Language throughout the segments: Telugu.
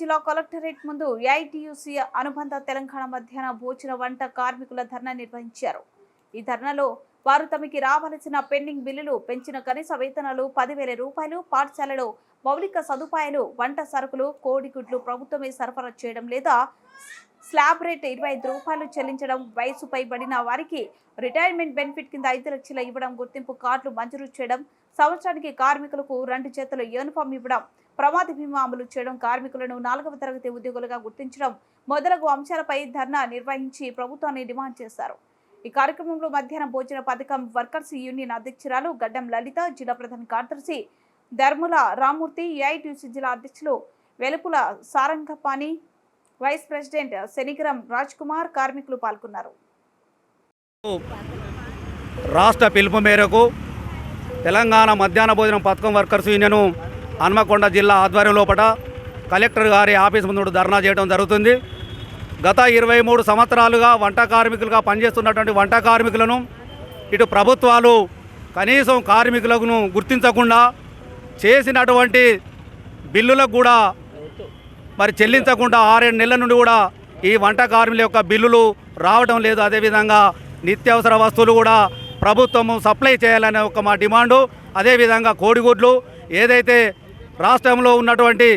జిల్లా కలెక్టరేట్ ముందు ఏఐటీయూసీ అనుబంధ తెలంగాణ మధ్యాహ్న భోజన వంట కార్మికుల ధర్నా నిర్వహించారు. ఈ ధర్నాలో వారు తమకి రావాల్సిన పెండింగ్ బిల్లులు, పెంచిన కనీస వేతనాలు 10,000 రూపాయలు, పాఠశాలలో మౌలిక సదుపాయాలు, వంట సరుకులు, కోడిగుడ్లు ప్రభుత్వమే సరఫరా చేయడం లేదా స్లాబ్ రేట్ 25 రూపాయలు చెల్లించడం, వయసు పైబడిన వారికి రిటైర్మెంట్ బెనిఫిట్ కింద 5 లక్షలు ఇవ్వడం, గుర్తింపు కార్డులు మంజూరు చేయడం, సంవత్సరానికి కార్మికులకు 2 జతల యూనిఫామ్ ఇవ్వడం, ప్రమాద బీమా అమలు చేయడం, కార్మికులను 4వ తరగతి ఉద్యోగులుగా గుర్తించడం మొదలగు అంశాలపై ధర్నా నిర్వహించి ప్రభుత్వాన్ని డిమాండ్ చేశారు. ఈ కార్యక్రమంలో మధ్యాహ్న భోజన పథకం వర్కర్స్ యూనియన్ అధ్యక్షురాలు గడ్డం లలిత, జిల్లా ప్రధాన కార్యదర్శి ధర్ముల రామూర్తి, ఏఐటీయూసీ జిల్లా అధ్యక్షులు వెలుపుల సారంగపాణి, వైస్ ప్రెసిడెంట్ శనిగ్రం రాజ్ కుమార్ కార్మికులు పాల్గొన్నారు. రాష్ట్ర పిలుపు మేరకు తెలంగాణ మధ్యాహ్న భోజనం పథకం వర్కర్స్ యూనియన్ హన్మకొండ జిల్లా ఆధ్వర్యం లోపల కలెక్టర్ గారి ఆఫీస్ ముందు ధర్నా చేయడం జరుగుతుంది. గత 23 సంవత్సరాలుగా వంట కార్మికులుగా పనిచేస్తున్నటువంటి వంట కార్మికులను ఇటు ప్రభుత్వాలు కనీసం కార్మికులను గుర్తించకుండా చేసినటువంటి బిల్లులకు కూడా మరి చెల్లించకుండా 6-7 నెలల నుండి కూడా ఈ వంట కార్మికుల యొక్క బిల్లులు రావడం లేదు. అదేవిధంగా నిత్యావసర వస్తువులు కూడా ప్రభుత్వము సప్లై చేయాలనే ఒక మా డిమాండు. అదేవిధంగా కోడిగుడ్లు ఏదైతే రాష్ట్రంలో ఉన్నటువంటి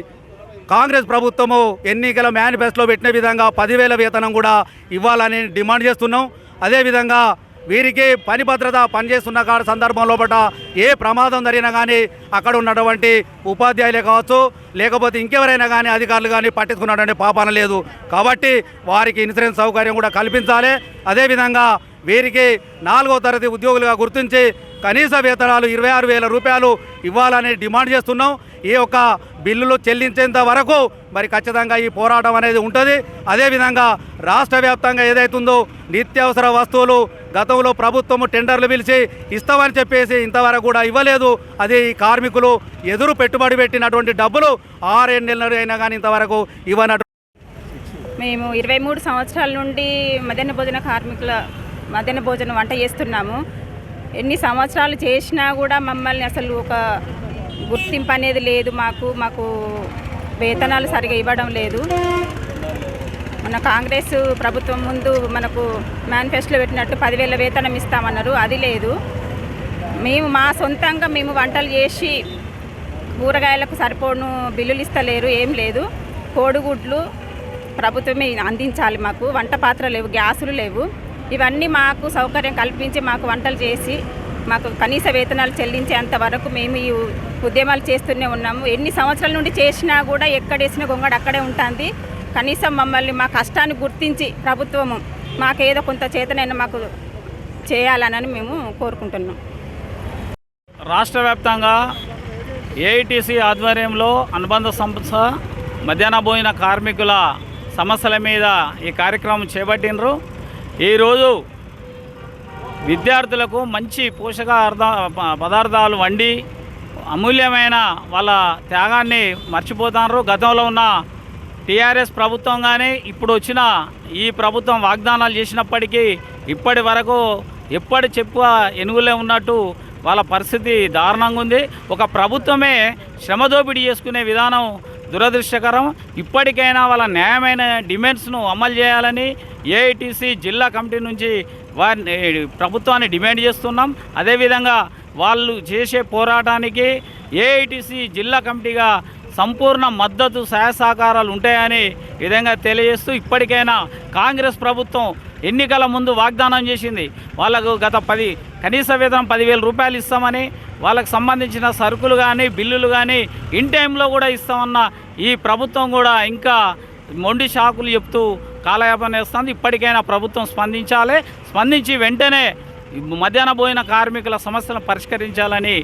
కాంగ్రెస్ ప్రభుత్వము ఎన్నికల మేనిఫెస్టోలో పెట్టిన విధంగా 10,000 వేతనం కూడా ఇవ్వాలని డిమాండ్ చేస్తున్నాం. అదేవిధంగా వీరికి పని భద్రత పనిచేస్తున్న సందర్భంలో ఏ ప్రమాదం జరిగినా కానీ అక్కడ ఉన్నటువంటి ఉపాధ్యాయులే కావచ్చు, లేకపోతే ఇంకెవరైనా కానీ అధికారులు కానీ పట్టించుకున్నటువంటి పాపాన లేదు. కాబట్టి వారికి ఇన్సూరెన్స్ సౌకర్యం కూడా కల్పించాలి. అదేవిధంగా వీరికి 4వ తరగతి ఉద్యోగులుగా గుర్తించి కనీస వేతనాలు 26,000 రూపాయలు ఇవ్వాలని డిమాండ్ చేస్తున్నాం. ఈ యొక్క బిల్లులు చెల్లించేంత వరకు మరి ఖచ్చితంగా ఈ పోరాటం అనేది ఉంటుంది. అదేవిధంగా రాష్ట్ర వ్యాప్తంగా ఏదైతుందో నిత్యావసర వస్తువులు గతంలో ప్రభుత్వము టెండర్లు పిలిచి ఇస్తామని చెప్పేసి ఇంతవరకు కూడా ఇవ్వలేదు. అది కార్మికులు ఎదురు పెట్టుబడి పెట్టినటువంటి డబ్బులు 6-7 నెలలు అయినా కానీ ఇంతవరకు ఇవ్వనట్టు. మేము 23 సంవత్సరాల నుండి మధ్యాహ్న భోజనం వంట చేస్తున్నాము. ఎన్ని సంవత్సరాలు చేసినా కూడా మమ్మల్ని అసలు ఒక గుర్తింపు అనేది లేదు. మాకు వేతనాలు సరిగా ఇవ్వడం లేదు. మన కాంగ్రెస్ ప్రభుత్వం ముందు మనకు మేనిఫెస్టోలో పెట్టినట్టు 10,000 వేతనం ఇస్తామన్నారు, అది లేదు. మా సొంతంగా వంటలు చేసి కూరగాయలకు సరిపోను బిల్లులు ఇస్తలేరు, ఏం లేదు. కోడిగుడ్లు ప్రభుత్వమే అందించాలి. మాకు వంట పాత్రలు లేవు, గ్యాసులు లేవు. ఇవన్నీ మాకు సౌకర్యం కల్పించి మాకు వంటలు చేసి మాకు కనీస వేతనాలు చెల్లించేంత వరకు మేము ఈ ఉద్యమాలు చేస్తూనే ఉన్నాము. ఎన్ని సంవత్సరాల నుండి చేసినా కూడా ఎక్కడేసిన గొంగడు అక్కడే ఉంటుంది. కనీసం మమ్మల్ని మా కష్టాన్ని గుర్తించి ప్రభుత్వము మాకేదో కొంత చేతనైనా మాకు చేయాలని మేము కోరుకుంటున్నాం. రాష్ట్ర వ్యాప్తంగా ఏఐటీసీ ఆధ్వర్యంలో అనుబంధ సంస్థ మధ్యాహ్న భోజన కార్మికుల సమస్యల మీద ఈ కార్యక్రమం చేపట్టినరు. ఈరోజు విద్యార్థులకు మంచి పోషకాహార పదార్థాలు వండి అమూల్యమైన వాళ్ళ త్యాగాన్ని మర్చిపోతున్నారు. గతంలో ఉన్న టీఆర్ఎస్ ప్రభుత్వం కానీ ఇప్పుడు వచ్చిన ఈ ప్రభుత్వం వాగ్దానాలు చేసినప్పటికీ ఇప్పటి వరకు ఎప్పటి చెప్పు ఎనుగులే ఉన్నట్టు వాళ్ళ పరిస్థితి దారుణంగా ఉంది. ఒక ప్రభుత్వమే శ్రమదోపిడీ చేసుకునే విధానం దురదృష్టకరం. ఇప్పటికైనా వాళ్ళ న్యాయమైన డిమాండ్స్ను అమలు చేయాలని ఏఐటీసీ జిల్లా కమిటీ నుంచి ప్రభుత్వాన్ని డిమాండ్ చేస్తున్నాం. అదేవిధంగా వాళ్ళు చేసే పోరాటానికి ఏఐటీసీ జిల్లా కమిటీగా సంపూర్ణ మద్దతు సహాయ సహకారాలు ఉంటాయని విధంగా తెలియజేస్తూ, ఇప్పటికైనా కాంగ్రెస్ ప్రభుత్వం ఎన్నికల ముందు వాగ్దానం చేసింది. వాళ్ళకు కనీస వేతనం 10,000 రూపాయలు ఇస్తామని, వాళ్ళకు సంబంధించిన సరుకులు కానీ బిల్లులు కానీ ఇన్ టైంలో కూడా ఇస్తామన్న ఈ ప్రభుత్వం కూడా ఇంకా మొండి షాకులు చెప్తూ కాలయాపన చేస్తుంది. ఇప్పటికైనా ప్రభుత్వం స్పందించి వెంటనే మధ్యాహ్న భోజన కార్మికుల సమస్యలను పరిష్కరించాలని